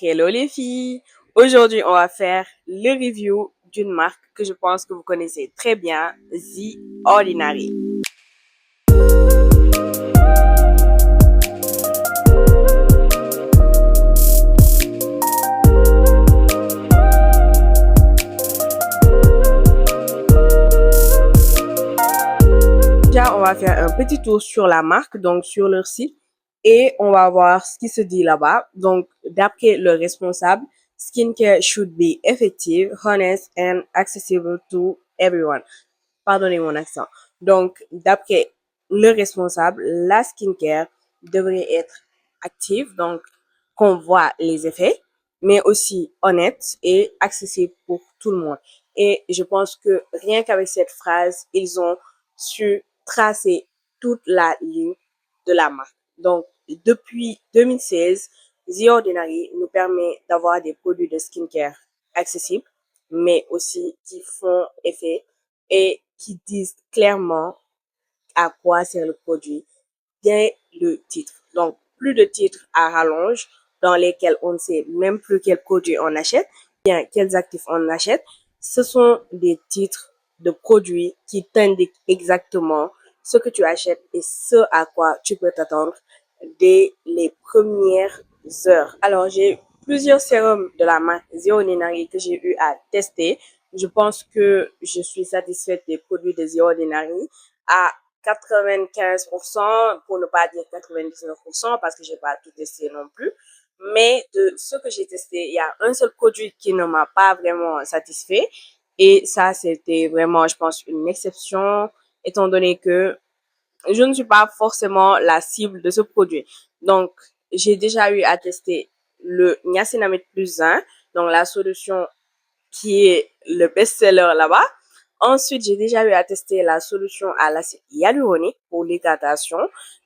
Hello les filles! Aujourd'hui, on va faire le review d'une marque que je pense que vous connaissez très bien, The Ordinary. Déjà, on va faire un petit tour sur la marque, donc sur leur site, et on va voir ce qui se dit là-bas. Donc, d'après le responsable, skincare should be effective, honest and accessible to everyone. Pardonnez mon accent. Donc, d'après le responsable, la skincare devrait être active, donc qu'on voit les effets, mais aussi honnête et accessible pour tout le monde. Et je pense que rien qu'avec cette phrase, ils ont su tracer toute la ligne de la marque. Donc, depuis 2016, The Ordinary nous permet d'avoir des produits de skincare accessibles, mais aussi qui font effet et qui disent clairement à quoi sert le produit dès le titre. Donc, plus de titres à rallonge dans lesquels on ne sait même plus quel produit on achète, bien quels actifs on achète. Ce sont des titres de produits qui t'indiquent exactement ce que tu achètes et ce à quoi tu peux t'attendre dès les premières heures. Alors, j'ai plusieurs sérums de la marque The Ordinary que j'ai eu à tester. Je pense que je suis satisfaite des produits de The Ordinary à 95%, pour ne pas dire 99%, parce que j'ai pas tout testé non plus. Mais de ce que j'ai testé, il y a un seul produit qui ne m'a pas vraiment satisfait. Et ça, c'était vraiment, je pense, une exception, étant donné que je ne suis pas forcément la cible de ce produit. Donc, j'ai déjà eu à tester le niacinamide plus 1, donc la solution qui est le best-seller là-bas. Ensuite, j'ai déjà eu à tester la solution à l'acide hyaluronique pour l'hydratation.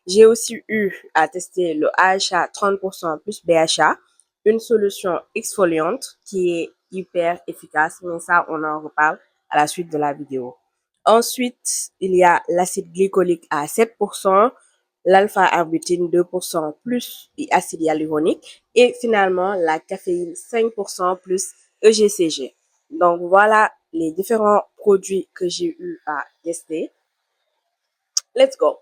J'ai aussi eu à tester le AHA 30% plus BHA, une solution exfoliante qui est hyper efficace, mais ça, on en reparle à la suite de la vidéo. Ensuite, il y a l'acide glycolique à 7%, l'alpha-arbutin 2% plus acide hyaluronique et finalement la caféine 5% plus EGCG. Donc voilà les différents produits que j'ai eu à tester. Let's go.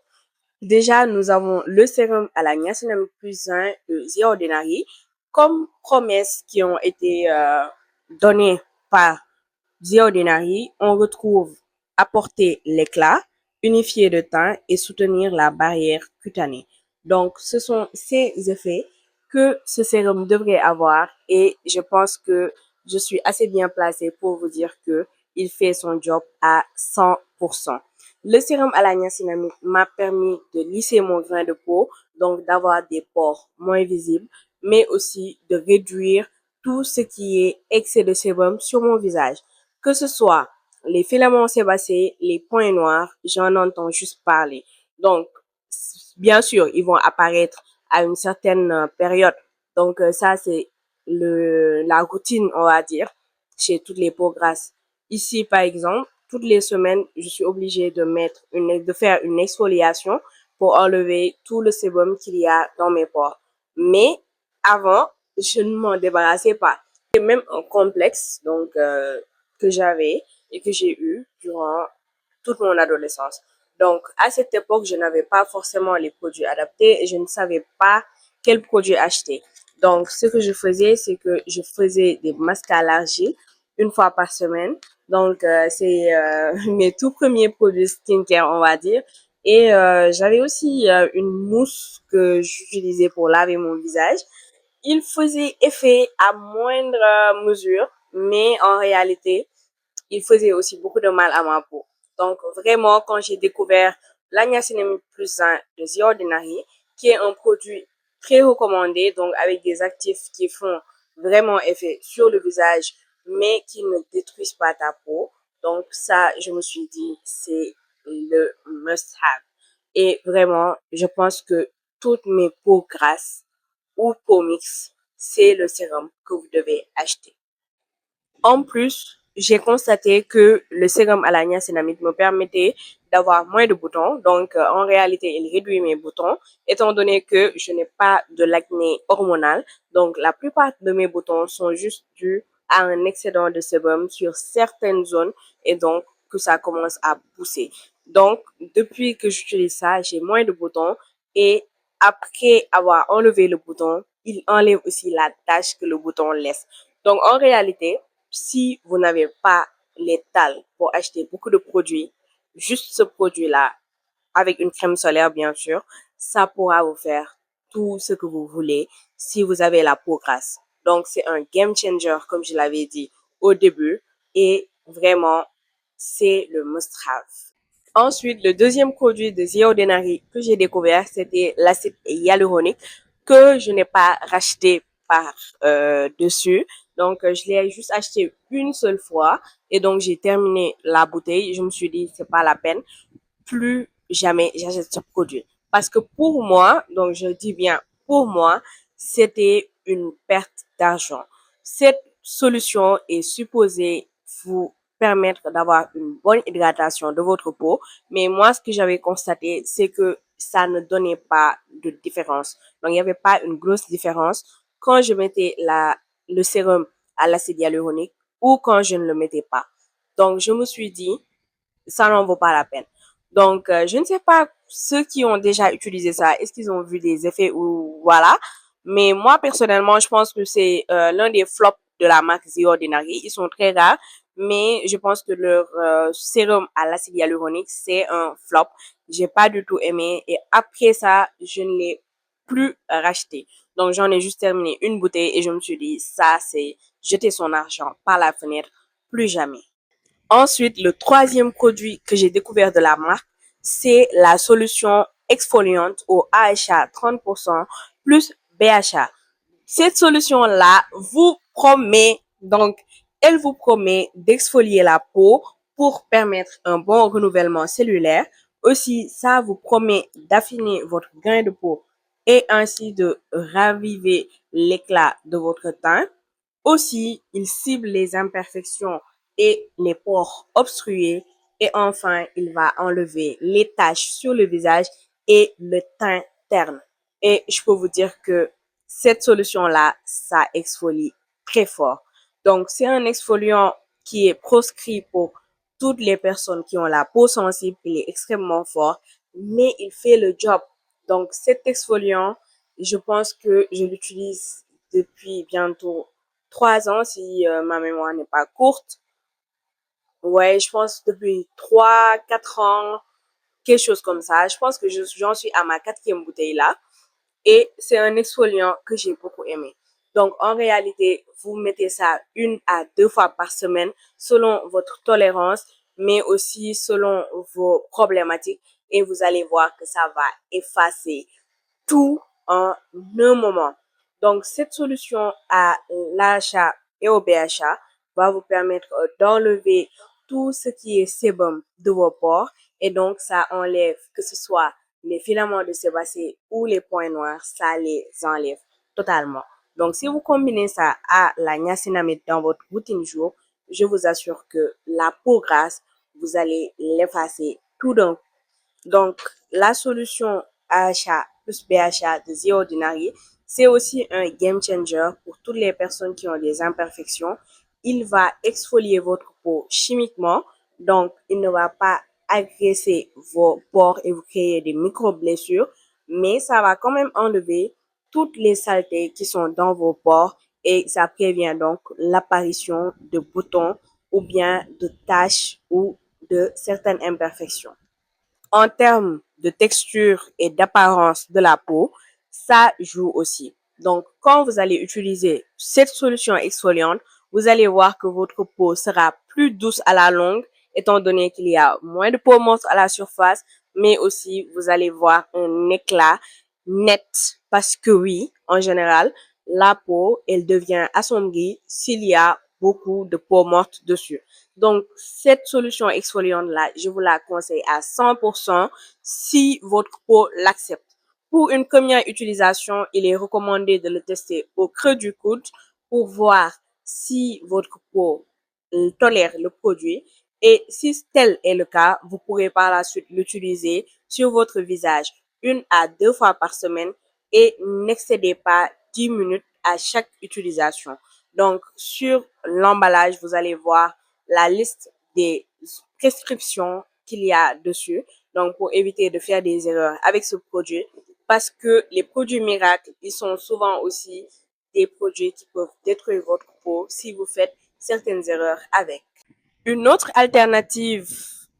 Déjà, nous avons le sérum à la niacinamide plus 1 de The Ordinary. Comme promesses qui ont été données par The Ordinary, on retrouve apporter l'éclat, unifier le teint et soutenir la barrière cutanée. Donc, ce sont ces effets que ce sérum devrait avoir et je pense que je suis assez bien placée pour vous dire que il fait son job à 100%. Le sérum à la niacinamide m'a permis de lisser mon grain de peau, donc d'avoir des pores moins visibles, mais aussi de réduire tout ce qui est excès de sébum sur mon visage. Que ce soit les filaments sébacés, les points noirs, j'en entends juste parler. Donc, bien sûr, ils vont apparaître à une certaine période. Donc, ça, c'est la routine, on va dire, chez toutes les peaux grasses. Ici, par exemple, toutes les semaines, je suis obligée de faire une exfoliation pour enlever tout le sébum qu'il y a dans mes pores. Mais avant, je ne m'en débarrassais pas. C'est même un complexe donc que j'avais et que j'ai eu durant toute mon adolescence. Donc à cette époque, je n'avais pas forcément les produits adaptés et je ne savais pas quel produit acheter. Donc ce que je faisais, c'est que je faisais des masques à l'argile une fois par semaine. Donc c'est mes tout premiers produits skincare, on va dire. Et j'avais aussi une mousse que j'utilisais pour laver mon visage. Il faisait effet à moindre mesure, mais en réalité, il faisait aussi beaucoup de mal à ma peau. Donc vraiment, quand j'ai découvert la niacinamide plus 1 de The Ordinary, qui est un produit très recommandé, donc avec des actifs qui font vraiment effet sur le visage, mais qui ne détruisent pas ta peau. Donc ça, je me suis dit, c'est le must-have. Et vraiment, je pense que toutes mes peaux grasses ou peau mixte, c'est le sérum que vous devez acheter. En plus, j'ai constaté que le sérum à la niacinamide me permettait d'avoir moins de boutons. Donc, en réalité, il réduit mes boutons, étant donné que je n'ai pas de l'acné hormonal. Donc, la plupart de mes boutons sont juste dus à un excédent de sébum sur certaines zones et donc que ça commence à pousser. Donc, depuis que j'utilise ça, j'ai moins de boutons et après avoir enlevé le bouton, il enlève aussi la tache que le bouton laisse. Donc, en réalité, si vous n'avez pas les talents pour acheter beaucoup de produits, juste ce produit-là, avec une crème solaire, bien sûr, ça pourra vous faire tout ce que vous voulez si vous avez la peau grasse. Donc, c'est un game changer, comme je l'avais dit au début, et vraiment, c'est le must-have. Ensuite, le deuxième produit de The Ordinary que j'ai découvert, c'était l'acide hyaluronique que je n'ai pas racheté par dessus. Donc, je l'ai juste acheté une seule fois et donc j'ai terminé la bouteille. Je me suis dit, c'est pas la peine. Plus jamais j'achète ce produit. Parce que pour moi, donc je dis bien pour moi, c'était une perte d'argent. Cette solution est supposée vous permettre d'avoir une bonne hydratation de votre peau. Mais moi, ce que j'avais constaté, c'est que ça ne donnait pas de différence. Donc, il n'y avait pas une grosse différence quand je mettais le sérum à l'acide hyaluronique ou quand je ne le mettais pas. Donc, je me suis dit, ça n'en vaut pas la peine. Donc, je ne sais pas ceux qui ont déjà utilisé ça, est-ce qu'ils ont vu des effets ou voilà. Mais moi, personnellement, je pense que c'est l'un des flops de la marque The Ordinary. Ils sont très rares, mais je pense que leur sérum à l'acide hyaluronique, c'est un flop. J'ai pas du tout aimé. Et après ça, je ne l'ai plus racheté. Donc, j'en ai juste terminé une bouteille et je me suis dit, ça, c'est jeter son argent par la fenêtre. Plus jamais. Ensuite, le troisième produit que j'ai découvert de la marque, c'est la solution exfoliante au AHA 30% plus BHA. Cette solution-là vous promet, donc, elle vous promet d'exfolier la peau pour permettre un bon renouvellement cellulaire. Aussi, ça vous promet d'affiner votre grain de peau et ainsi de raviver l'éclat de votre teint. Aussi, il cible les imperfections et les pores obstrués. Et enfin, il va enlever les taches sur le visage et le teint terne. Et je peux vous dire que cette solution-là, ça exfolie très fort. Donc, c'est un exfoliant qui est proscrit pour toutes les personnes qui ont la peau sensible. Il est extrêmement fort, mais il fait le job. Donc, cet exfoliant, je pense que je l'utilise depuis bientôt 3 ans si ma mémoire n'est pas courte. Ouais, je pense depuis 3, 4 ans, quelque chose comme ça. Je pense que j'en suis à ma quatrième bouteille là. Et c'est un exfoliant que j'ai beaucoup aimé. Donc, en réalité, vous mettez ça 1 à 2 fois par semaine selon votre tolérance, mais aussi selon vos problématiques. Et vous allez voir que ça va effacer tout en un moment. Donc, cette solution à l'AHA et au BHA va vous permettre d'enlever tout ce qui est sébum de vos pores et donc ça enlève que ce soit les filaments de sébacée ou les points noirs, ça les enlève totalement. Donc, si vous combinez ça à la niacinamide dans votre routine jour, je vous assure que la peau grasse, vous allez l'effacer tout d'un coup. Donc, la solution AHA plus BHA de The Ordinary, c'est aussi un game changer pour toutes les personnes qui ont des imperfections. Il va exfolier votre peau chimiquement, donc il ne va pas agresser vos pores et vous créer des micro-blessures, mais ça va quand même enlever toutes les saletés qui sont dans vos pores et ça prévient donc l'apparition de boutons ou bien de taches ou de certaines imperfections. En termes de texture et d'apparence de la peau, ça joue aussi. Donc, quand vous allez utiliser cette solution exfoliante, vous allez voir que votre peau sera plus douce à la longue, étant donné qu'il y a moins de peau morte à la surface, mais aussi vous allez voir un éclat net. Parce que oui, en général, la peau, elle devient assombrie s'il y a beaucoup de peau morte dessus. Donc, cette solution exfoliante-là, je vous la conseille à 100% si votre peau l'accepte. Pour une première utilisation, il est recommandé de le tester au creux du coude pour voir si votre peau tolère le produit. Et si tel est le cas, vous pourrez par la suite l'utiliser sur votre visage 1 à 2 fois par semaine et n'excédez pas 10 minutes à chaque utilisation. Donc, sur l'emballage, vous allez voir la liste des prescriptions qu'il y a dessus. Donc, pour éviter de faire des erreurs avec ce produit, parce que les produits miracles, ils sont souvent aussi des produits qui peuvent détruire votre peau si vous faites certaines erreurs avec. Une autre alternative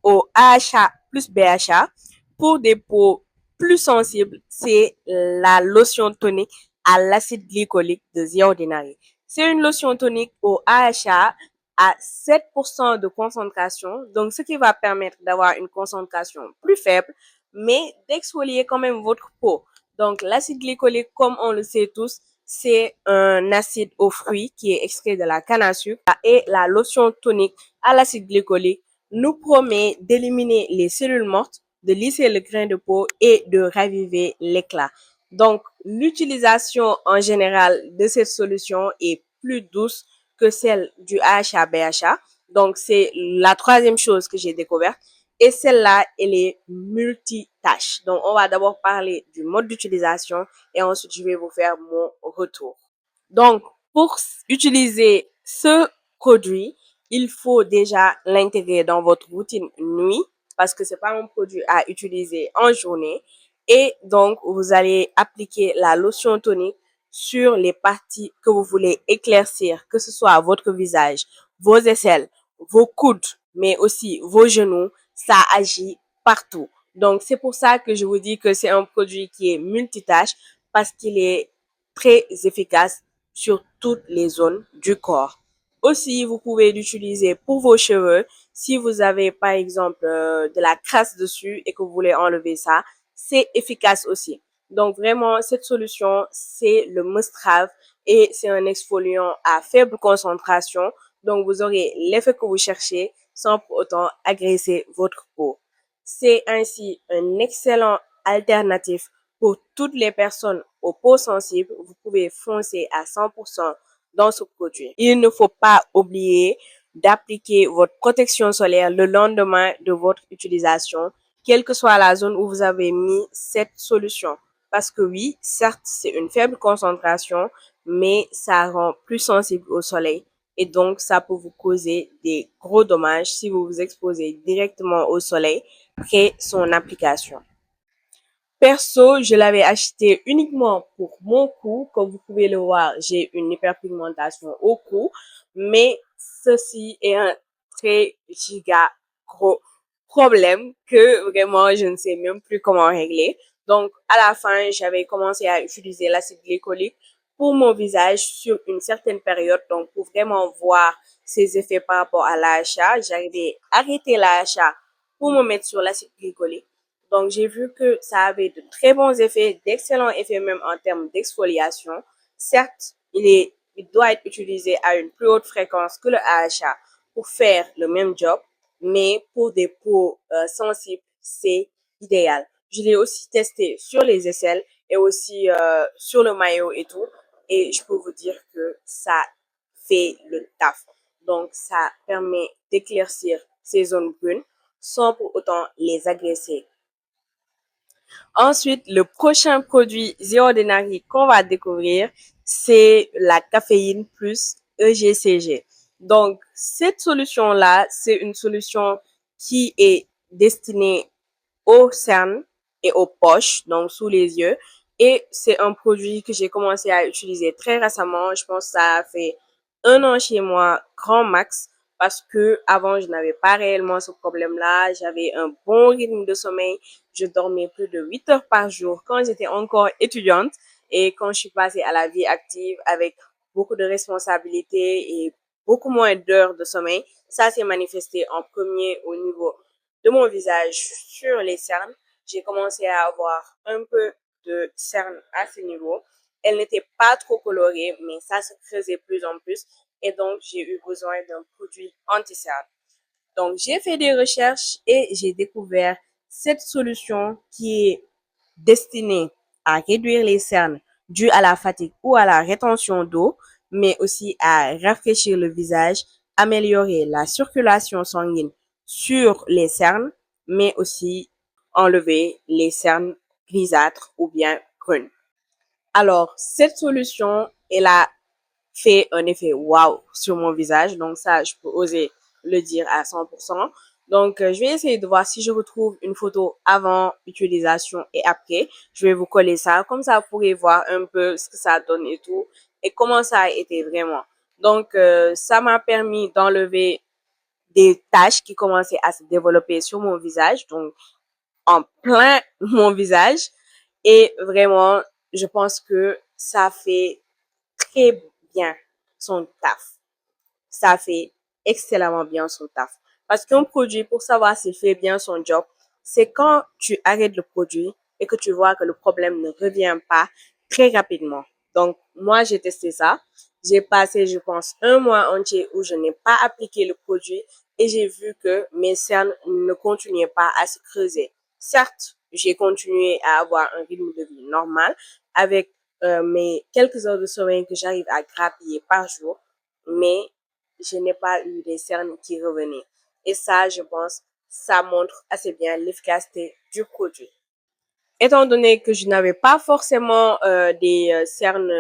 au AHA plus BHA pour des peaux plus sensibles, c'est la lotion tonique à l'acide glycolique de The Ordinary. C'est une lotion tonique au AHA à 7% de concentration, donc ce qui va permettre d'avoir une concentration plus faible, mais d'exfolier quand même votre peau. Donc l'acide glycolique, comme on le sait tous, c'est un acide aux fruits qui est extrait de la canne à sucre, et la lotion tonique à l'acide glycolique nous promet d'éliminer les cellules mortes, de lisser le grain de peau et de raviver l'éclat. Donc, l'utilisation en général de cette solution est plus douce que celle du AHA-BHA. Donc, c'est la troisième chose que j'ai découverte. Et celle-là, elle est multitâche. Donc, on va d'abord parler du mode d'utilisation et ensuite, je vais vous faire mon retour. Donc, pour utiliser ce produit, il faut déjà l'intégrer dans votre routine nuit parce que c'est pas un produit à utiliser en journée. Et donc, vous allez appliquer la lotion tonique sur les parties que vous voulez éclaircir, que ce soit votre visage, vos aisselles, vos coudes, mais aussi vos genoux. Ça agit partout. Donc, c'est pour ça que je vous dis que c'est un produit qui est multitâche parce qu'il est très efficace sur toutes les zones du corps. Aussi, vous pouvez l'utiliser pour vos cheveux. Si vous avez par exemple de la crasse dessus et que vous voulez enlever ça, c'est efficace aussi. Donc vraiment, cette solution, c'est le must-have et c'est un exfoliant à faible concentration. Donc vous aurez l'effet que vous cherchez sans pour autant agresser votre peau. C'est ainsi un excellent alternatif pour toutes les personnes aux peaux sensibles. Vous pouvez foncer à 100% dans ce produit. Il ne faut pas oublier d'appliquer votre protection solaire le lendemain de votre utilisation, quelle que soit la zone où vous avez mis cette solution. Parce que oui, certes, c'est une faible concentration, mais ça rend plus sensible au soleil. Et donc, ça peut vous causer des gros dommages si vous vous exposez directement au soleil après son application. Perso, je l'avais acheté uniquement pour mon cou. Comme vous pouvez le voir, j'ai une hyperpigmentation au cou. Mais ceci est un très giga gros problème que vraiment je ne sais même plus comment régler. Donc, à la fin, j'avais commencé à utiliser l'acide glycolique pour mon visage sur une certaine période. Donc, pour vraiment voir ses effets par rapport à l'achat, j'avais arrêté l'achat pour me mettre sur l'acide glycolique. Donc, j'ai vu que ça avait de très bons effets, d'excellents effets même en termes d'exfoliation. Certes, il doit être utilisé à une plus haute fréquence que le AHA pour faire le même job, mais pour des peaux sensibles, c'est idéal. Je l'ai aussi testé sur les aisselles et aussi sur le maillot et tout. Et je peux vous dire que ça fait le taf. Donc, ça permet d'éclaircir ces zones brunes sans pour autant les agresser. Ensuite, le prochain produit The Ordinary qu'on va découvrir, c'est la caféine plus EGCG. Donc, cette solution-là, c'est une solution qui est destinée aux cernes et aux poches, donc sous les yeux. Et c'est un produit que j'ai commencé à utiliser très récemment. Je pense que ça a fait 1 an chez moi, grand max, parce que avant je n'avais pas réellement ce problème-là. J'avais un bon rythme de sommeil. Je dormais plus de 8 heures par jour quand j'étais encore étudiante et quand je suis passée à la vie active avec beaucoup de responsabilités et beaucoup moins d'heures de sommeil, ça s'est manifesté en premier au niveau de mon visage sur les cernes. J'ai commencé à avoir un peu de cernes à ce niveau. Elle n'était pas trop colorée, mais ça se creusait plus en plus. Et donc, j'ai eu besoin d'un produit anti-cerne. Donc, j'ai fait des recherches et j'ai découvert cette solution qui est destinée à réduire les cernes dues à la fatigue ou à la rétention d'eau, mais aussi à rafraîchir le visage améliorer la circulation sanguine sur les cernes, mais aussi enlever les cernes grisâtres ou bien brunes. Alors, cette solution, elle a fait un effet waouh sur mon visage. Donc ça, je peux oser le dire à 100%. Donc, je vais essayer de voir si je retrouve une photo avant utilisation et après. Je vais vous coller ça. Comme ça, vous pourrez voir un peu ce que ça donne et tout. Et comment ça a été vraiment. Donc, ça m'a permis d'enlever des taches qui commençaient à se développer sur mon visage. Donc, en plein mon visage. Et vraiment, je pense que ça fait très bien son taf. Ça fait excellemment bien son taf. Parce qu'un produit, pour savoir s'il fait bien son job, c'est quand tu arrêtes le produit et que tu vois que le problème ne revient pas très rapidement. Donc, moi, j'ai testé ça. J'ai passé, je pense, un mois entier où je n'ai pas appliqué le produit et j'ai vu que mes cernes ne continuaient pas à se creuser. Certes, j'ai continué à avoir un rythme de vie normal avec mes quelques heures de sommeil que j'arrive à grappiller par jour, mais je n'ai pas eu des cernes qui revenaient. Et ça, je pense, ça montre assez bien l'efficacité du produit. Étant donné que je n'avais pas forcément des cernes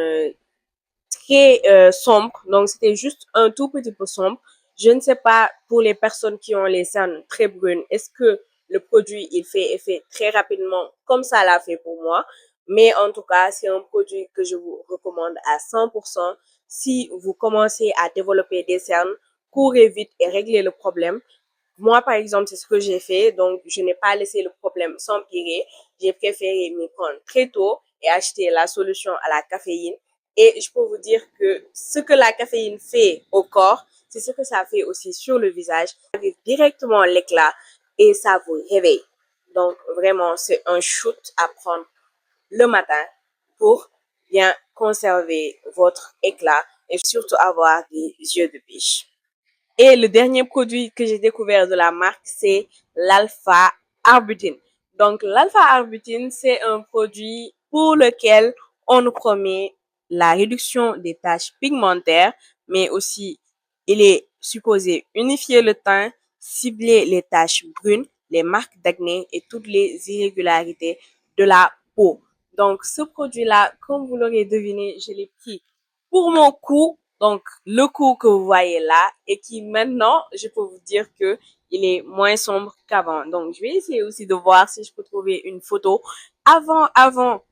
très sombre, donc c'était juste un tout petit peu sombre. Je ne sais pas pour les personnes qui ont les cernes très brunes, est-ce que le produit il fait effet très rapidement comme ça l'a fait pour moi. Mais en tout cas, c'est un produit que je vous recommande à 100%. Si vous commencez à développer des cernes, courez vite et réglez le problème. Moi, par exemple, c'est ce que j'ai fait. Donc, je n'ai pas laissé le problème s'empirer. J'ai préféré m'y prendre très tôt et acheter la solution à la caféine. Et je peux vous dire que ce que la caféine fait au corps, c'est ce que ça fait aussi sur le visage. Ça arrive directement l'éclat et ça vous réveille. Donc, vraiment, c'est un shoot à prendre le matin pour bien conserver votre éclat et surtout avoir des yeux de biche. Et le dernier produit que j'ai découvert de la marque, c'est l'alpha-arbutin. Donc, l'alpha-arbutin, c'est un produit pour lequel on nous promet la réduction des taches pigmentaires, mais aussi il est supposé unifier le teint, cibler les taches brunes, les marques d'acné et toutes les irrégularités de la peau. Donc, ce produit-là, comme vous l'aurez deviné, je l'ai pris pour mon cou, donc le cou que vous voyez là, et qui maintenant, je peux vous dire que il est moins sombre qu'avant. Donc, je vais essayer aussi de voir si je peux trouver une photo avant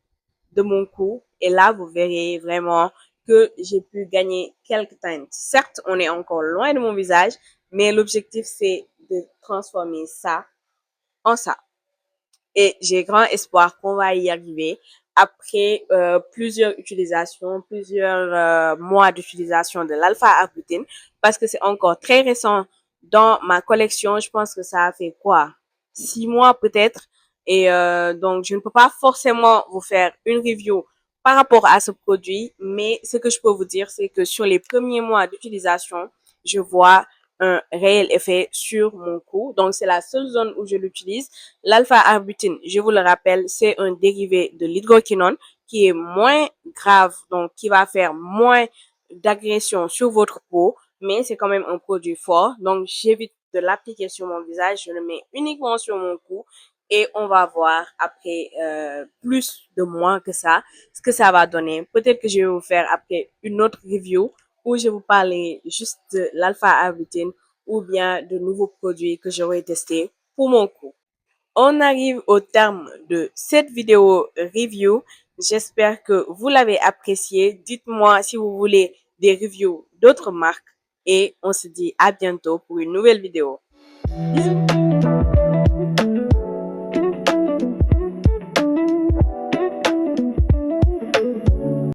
de mon cou. Et là, vous verrez vraiment que j'ai pu gagner quelques teintes. Certes, on est encore loin de mon visage, mais l'objectif, c'est de transformer ça en ça. Et j'ai grand espoir qu'on va y arriver après plusieurs utilisations, plusieurs mois d'utilisation de l'alpha-arbutin, parce que c'est encore très récent dans ma collection. Je pense que ça a fait quoi? 6 mois peut-être. Et donc, je ne peux pas forcément vous faire une review par rapport à ce produit, mais ce que je peux vous dire, c'est que sur les premiers mois d'utilisation, je vois un réel effet sur mon cou. Donc, c'est la seule zone où je l'utilise. L'alpha-arbutin, je vous le rappelle, c'est un dérivé de l'hydroquinone qui est moins grave, donc qui va faire moins d'agression sur votre peau, mais c'est quand même un produit fort. Donc, j'évite de l'appliquer sur mon visage, je le mets uniquement sur mon cou et on va voir après plus de mois que ça, ce que ça va donner. Peut-être que je vais vous faire après une autre review où je vais vous parler juste de l'alpha-arbutin ou bien de nouveaux produits que j'aurais testés pour mon cou. On arrive au terme de cette vidéo review. J'espère que vous l'avez apprécié. Dites-moi si vous voulez des reviews d'autres marques et on se dit à bientôt pour une nouvelle vidéo. Bisous.